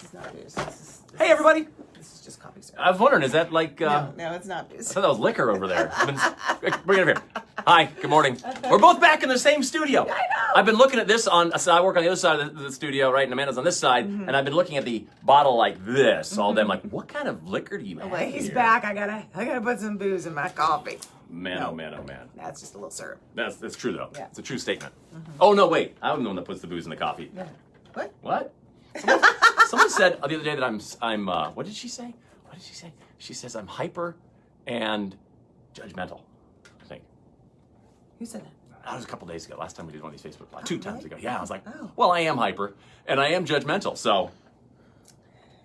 This is not booze. Hey, everybody. This is just coffee syrup. I was wondering, is that like... No, it's not booze. I thought that was liquor over there. Bring it over here. Hi, good morning. We're both back in the same studio. I know. I've been looking at this so I work on the other side of the studio, right? And Amanda's on this side. And I've been looking at the bottle like this all day. I'm like, what kind of liquor do you have Wait, he's here? back. I gotta put some booze in my coffee. Man, oh man, oh man. That's just a little syrup. That's true, though. Yeah. It's a true statement. Oh, no, wait. I'm the one that puts the booze in the coffee. Yeah. What? What? Someone said the other day that I'm what did she say? What did she say? She says I'm hyper and judgmental, I think. Who said that? That was a couple days ago. Last time we did one of these Facebook Live. 2 times ago. Yeah, I was like, Oh. well, I am hyper and I am judgmental, so.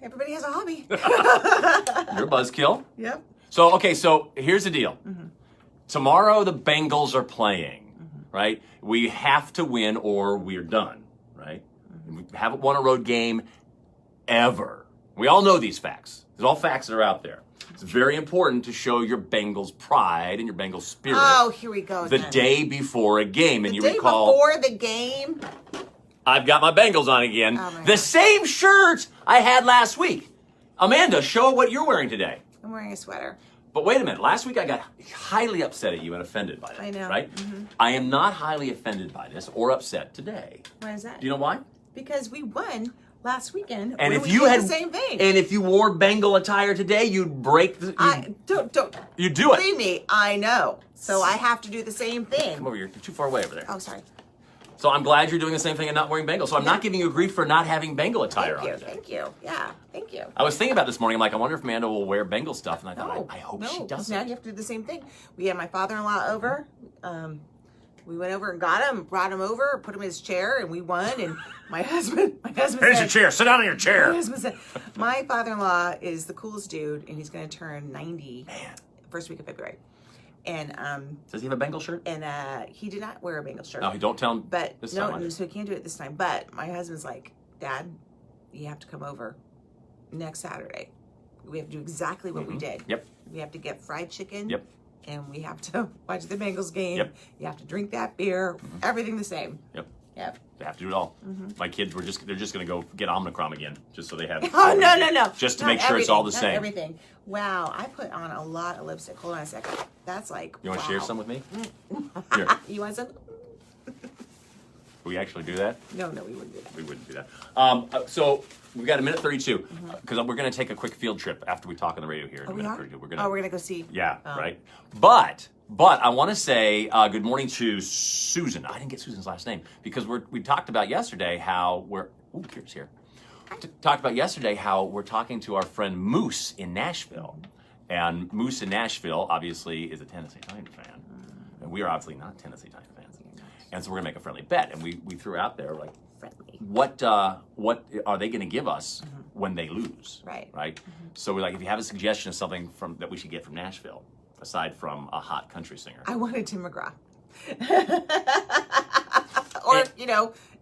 Everybody has a hobby. You're a buzzkill. Yep. So here's the deal. Tomorrow the Bengals are playing, right? We have to win or we're done, right? We haven't won a road game ever. We all know these facts. There's all facts that are out there. It's very important to show your Bengals pride and your Bengals spirit. Oh, here we go. The day before a game, and The you day recall. before the game. I've got my Bengals on again. Oh, my the God. same shirt I had last week. Amanda, show what you're wearing today. I'm wearing a sweater. But wait a minute. Last week I got highly upset at you and offended by that. I know. Right? I am not highly offended by this or upset today. Why is that? Do you know why? Because we won last weekend. And when if we you did had the same thing. and if you wore Bengal attire today, you'd break the. Don't. You do it. Believe me, I know. So I have to do the same thing. Come over here. You're too far away over there. Oh, sorry. So I'm glad you're doing the same thing and not wearing Bengal. So I'm not giving you grief for not having Bengal attire on today. Thank you. Yeah, thank you. I was thinking about this morning. I'm like, I wonder if Amanda will wear Bengal stuff, and I thought, I hope she 'cause doesn't. Now you have to do the same thing. We had my father-in-law over. We went over and got him, brought him over, put him in his chair, and we won. And my husband Here's said, your chair. Sit down in your chair. My husband said, my father-in-law is the coolest dude, and he's going to turn 90 first week of February. And Does he have a Bengal shirt? and he did not wear a Bengals shirt. No, don't tell him. But this no, time either. so he can't do it this time. But my husband's like, Dad, you have to come over next Saturday. We have to do exactly what we did. Yep. We have to get fried chicken. Yep. And we have to watch the Bengals game. Yep. You have to drink that beer. Everything the same. Yep. Yep. They have to do it all. My kids they're just going to go get Omnicron again, just so they have. Oh, no. Just to Not make sure it's all the everything, same. not everything. Wow, I put on a lot of lipstick. Hold on a second. That's like, You want to wow. share some with me? Here. You want some? We actually do that? No, we wouldn't do that. We wouldn't do that. So we've got a minute 32 because we're going to take a quick field trip after we talk on the radio here. In a We minute are? 32. We're gonna go see. Yeah, Oh. right. But I want to say good morning to Susan. I didn't get Susan's last name because we talked about yesterday how we're. Ooh, Kira's here. Talked about yesterday how we're talking to our friend Moose in Nashville, and Moose in Nashville obviously is a Tennessee Titans fan, and we are obviously not Tennessee Titans fans. And so we're gonna make a friendly bet, and we threw out there like, Friendly. what are they gonna give us when they lose? Right. Right. So we're like, if you have a suggestion of something that we should get from Nashville, aside from a hot country singer. I wanted Tim McGraw. Or,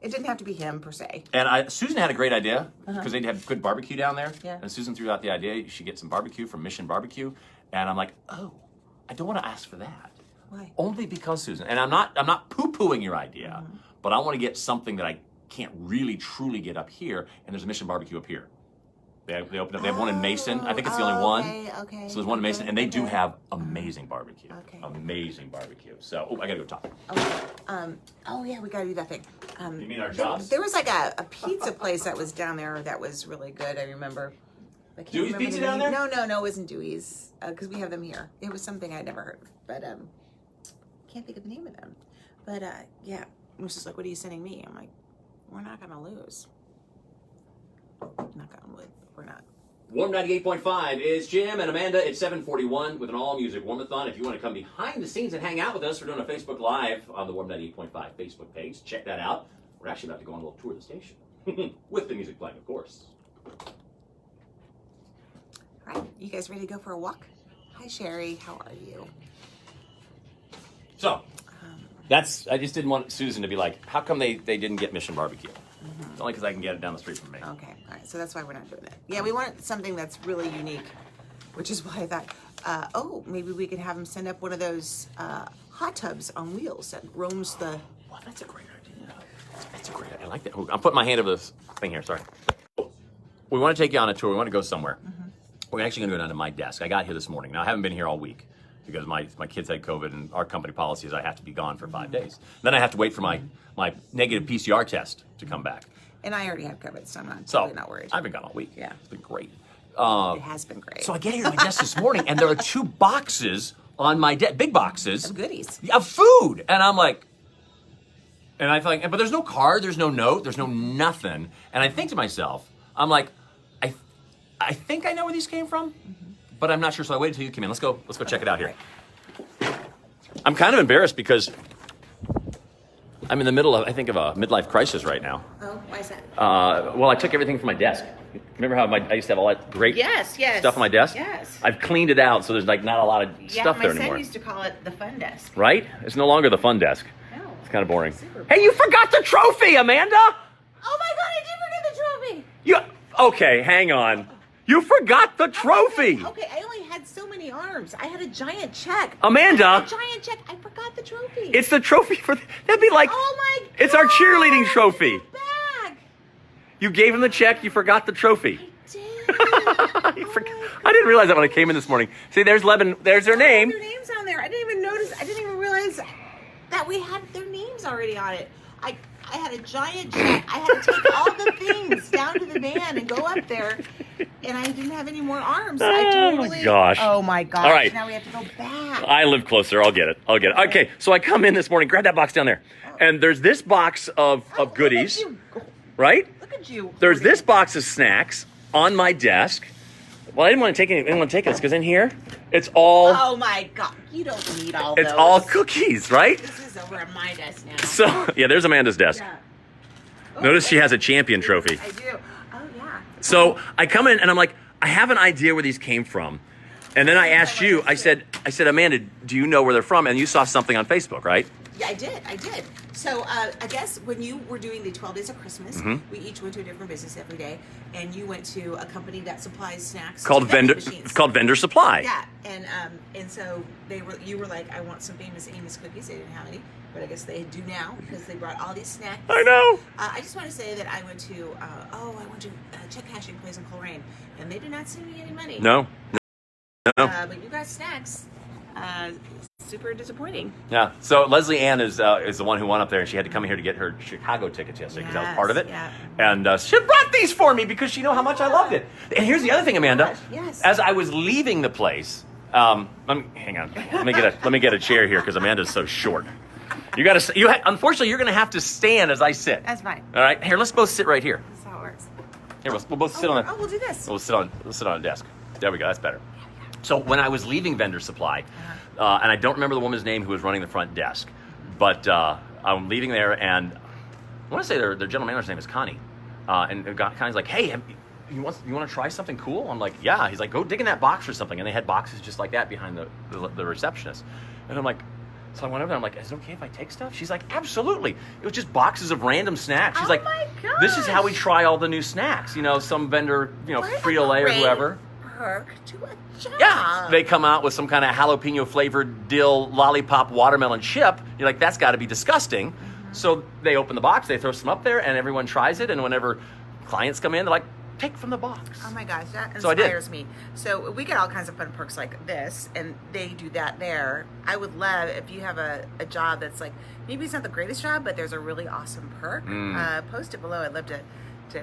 it didn't have to be him per se. And Susan had a great idea because they have good barbecue down there. Yeah. And Susan threw out the idea you should get some barbecue from Mission Barbecue, and I'm like, oh, I don't want to ask for that. Why? Only because Susan, and I'm not poo-pooing your idea, but I want to get something that I can't really truly get up here, and there's a Mission Barbecue up here. They opened up. They have one in Mason. I think it's the only one. Okay. So there's one in Mason, and they do have amazing barbecue. Okay. Amazing barbecue. So, I gotta go talk. Okay. Oh yeah, we gotta do that thing. You mean our jobs? There was like a pizza place that was down there that was really good. I remember. I can't Dewey's remember Pizza the down name. there? No, it wasn't Dewey's because we have them here. It was something I'd never heard of, but can't think of the name of them. But yeah, it was just like, what are you sending me? I'm like, we're not gonna lose. Not gonna lose. We're not. Warm 98.5 is Jim and Amanda at 741 with an all-music warmathon. If you want to come behind the scenes and hang out with us, we're doing a Facebook Live on the Warm 98.5 Facebook page. Check that out. We're actually about to go on a little tour of the station with the music playing, of course. All right, you guys ready to go for a walk? Hi, Sherry. How are you? So, I just didn't want Susan to be like, how come they didn't get Mission Barbecue? It's only because I can get it down the street from me. Okay, all right. So that's why we're not doing that. Yeah, we want something that's really unique, which is why I thought, maybe we could have them send up one of those hot tubs on wheels that roams the. Well, that's a great idea. That's a great idea. I like that. Oh, I'm putting my hand over this thing here. Sorry. we want to take you on a tour. We want to go somewhere. We're actually going to go down to my desk. I got here this morning. Now, I haven't been here all week because my kids had COVID, and our company policy is I have to be gone for 5 days. Then I have to wait for my negative PCR test to come back. And I already have COVID, so I'm totally not worried. I've been gone all week. Yeah. It's been great. It has been great. So I get here at my desk this morning, and there are 2 boxes on my desk, big boxes. Of goodies. Of food. And I'm like, and I think, but there's no card, there's no note, there's no nothing. And I think to myself, I'm like, I think I know where these came from, but I'm not sure. So I waited until you came in. Let's go check it out here. Right. I'm kind of embarrassed because I'm in the middle of, I think, of a midlife crisis right now. Oh, why is that? Well, I took everything from my desk. Remember how I used to have all that great stuff on my desk? Yes. I've cleaned it out, so there's like not a lot of stuff there anymore. My son used to call it the fun desk. Right? It's no longer the fun desk. No. It's kind of boring. Super Hey, you forgot the trophy, Amanda! Oh my God, I did forget the trophy. Okay, hang on. You forgot the trophy. Okay, I only had so many arms. I had a giant check. Amanda. I forgot the trophy. It's the trophy for, that'd be like, Oh my God. it's our cheerleading trophy. Bag. You gave him the check, you forgot the trophy. I did. I didn't realize that when I came in this morning. See, there's Lebanon, there's their name. Their names on there. I didn't even notice. I didn't even realize that we had their names already on it. I had a giant check. I had to take all the things down to the van and go up there, and I didn't have any more arms. Oh my gosh. Oh my gosh. All right. Now we have to go back. I live closer. I'll get it. Okay, so I come in this morning, grab that box down there, and there's this box of goodies, Look at you. right? Look at you. There's this box of snacks on my desk. Well, I didn't want to take any. I didn't want to take this because in here, it's all. Oh my God. You don't need all those. It's all cookies, right? This is over at my desk now. So yeah, there's Amanda's desk. Yeah. Notice she has a champion trophy. I do. Oh yeah. So I come in and I'm like, I have an idea where these came from. And then I asked you, I said, Amanda, do you know where they're from? And you saw something on Facebook, right? Yeah, I did. So I guess when you were doing the 12 Days of Christmas, we each went to a different business every day, and you went to a company that supplies snacks Called to vending Vendor. machines. It's called Vendor Supply. Yeah, and so you were like, I want some famous Amy's cookies. They didn't have any, but I guess they do now because they brought all these snacks. I know. I just want to say that I went to check cashing place in Coleraine, and they did not send me any money. No. But you got snacks. Super disappointing. Yeah. So Leslie Ann is the one who went up there, and she had to come here to get her Chicago tickets yesterday because I was part of it. Yeah. And she brought these for me because she knew how much I loved it. And here's the other thing, Amanda. Gosh, yes. As I was leaving the place, hang on. Let me get a chair here because Amanda's so short. Unfortunately, you're going to have to stand as I sit. That's fine. All right. Here, let's both sit right here. That's how it works. Here, we'll both sit on it. Oh, we'll do this. We'll sit on a desk. There we go. That's better. So when I was leaving Vendor Supply, and I don't remember the woman's name who was running the front desk, but I'm leaving there, and I want to say their general manager's name is Connie, and Connie's like, "Hey, you want to try something cool?" I'm like, "Yeah." He's like, "Go dig in that box for something," and they had boxes just like that behind the receptionist, and I'm like. So I went over there, I'm like, is it okay if I take stuff? She's like, absolutely. It was just boxes of random snacks. She's like, my gosh. this is how we try all the new snacks. Some vendor, Frito-Lay or whoever. Perk to a job. Yeah, they come out with some kind of jalapeno flavored dill lollipop watermelon chip. You're like, that's got to be disgusting. So they open the box, they throw some up there, and everyone tries it. And whenever clients come in, they're like, take from the box. Oh my gosh, that So I did. inspires me. So we get all kinds of fun perks like this, and they do that there. I would love if you have a job that's like, maybe it's not the greatest job, but there's a really awesome perk. Post it below. I'd love to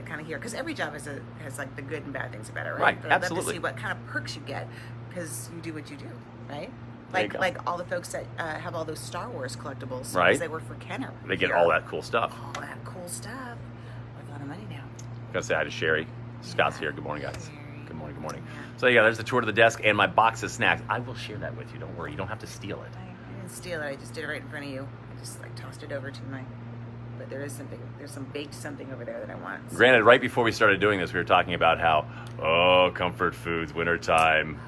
kind of hear, because every job has like the good and bad things about it, right? Right, But I'd love absolutely. to see what kind of perks you get, because you do what you do, right? There you go. Like all the folks that have all those Star Wars collectibles, Right. because they work for Kenner. They get here. all that cool stuff. All that cool stuff. I have a lot of money now. Gotta say hi to Sherry. Scott's here. Good morning, guys. Sherry. Good morning. Yeah. So yeah, there's the tour to the desk and my box of snacks. I will share that with you. Don't worry. You don't have to steal it. I didn't steal it. I just did it right in front of you. I just tossed it over to my. But there's some baked something over there that I want. So- Granted, right before we started doing this, we were talking about how, comfort foods, wintertime.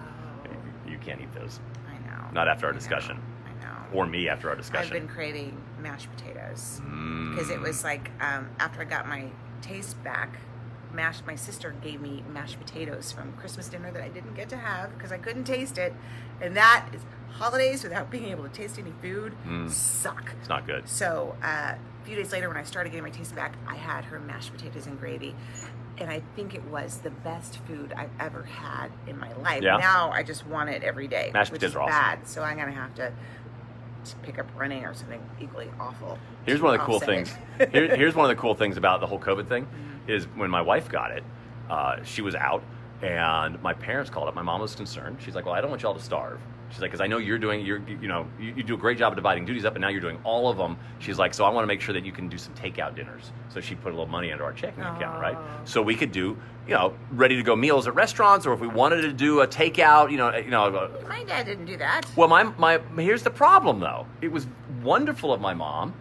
You can't eat those. I know. Not after our discussion. I know. Or me after our I've discussion. been craving mashed potatoes because it was like after I got my taste back. My sister gave me mashed potatoes from Christmas dinner that I didn't get to have because I couldn't taste it, and that is holidays without being able to taste any food suck. It's not good. So a few days later, when I started getting my taste back, I had her mashed potatoes and gravy. And I think it was the best food I've ever had in my life. Yeah. Now I just want it every day, Mashed which potatoes is are awesome. bad. So I'm gonna have to pick up running or something equally awful. Here's to one of the cool offset things. it. Here's one of the cool things about the whole COVID thing is when my wife got it, she was out, and my parents called up. My mom was concerned. She's like, "Well, I don't want y'all to starve." She's like, "Because I know you do a great job of dividing duties up, and now you're doing all of them." She's like, "So I want to make sure that you can do some takeout dinners." So she put a little money into our checking account, right? So we could do, ready to go meals at restaurants, or if we wanted to do a takeout, My dad didn't do that. Well, my here's the problem though. It was wonderful of my mom,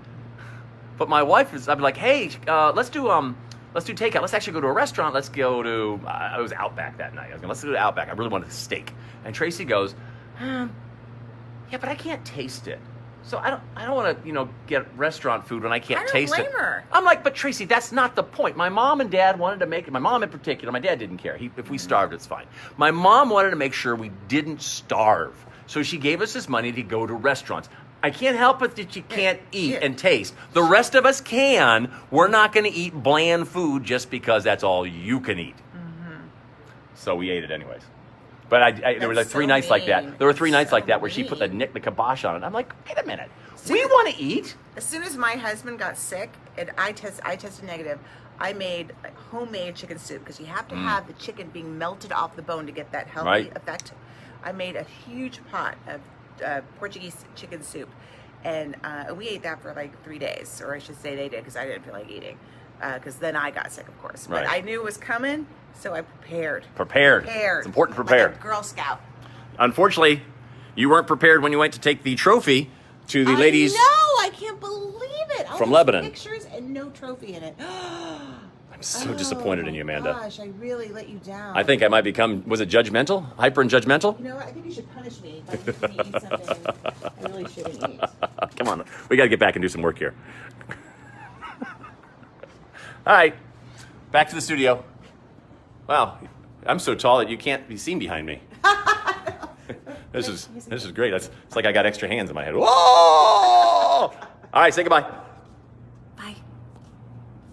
but my wife was. I'd be like, "Hey, let's do takeout. Let's actually go to a restaurant. Let's go to." I was Outback that night. I was going, "Let's go to Outback." I really wanted a steak, and Tracy goes, "Yeah, but I can't taste it. So I don't want to get restaurant food when I can't taste it." I don't blame her. I'm like, "But Tracy, that's not the point. My mom and dad wanted to make it. My mom in particular. My dad didn't care. If we starved, it's fine. My mom wanted to make sure we didn't starve, so she gave us this money to go to restaurants. I can't help it that you can't eat and taste. The rest of us can. We're not going to eat bland food just because that's all you can eat." So we ate it anyways. But there were like three nights like that. There were three nights like that where she put the kibosh on it. I'm like, wait a minute. We want to eat. As soon as my husband got sick and I tested negative, I made homemade chicken soup because you have to have the chicken being melted off the bone to get that healthy effect. I made a huge pot of Portuguese chicken soup, and we ate that for like 3 days, or I should say they did, because I didn't feel like eating, because then I got sick, of course. But I knew it was coming, so I prepared. It's important to prepare. Like a Girl Scout. Unfortunately, you weren't prepared when you went to take the trophy to the ladies. No, I can't believe it. All from those Lebanon. Pictures and no trophy in it. I'm so disappointed in you, Amanda. Gosh, I really let you down. I think I might become, was it judgmental? Hyper and judgmental? You know what? I think you should punish me by making me eat something I really shouldn't eat. Come on, we got to get back and do some work here. All right, back to the studio. Wow, I'm so tall that you can't be seen behind me. This is great. It's like I got extra hands in my head. Whoa! All right, say goodbye.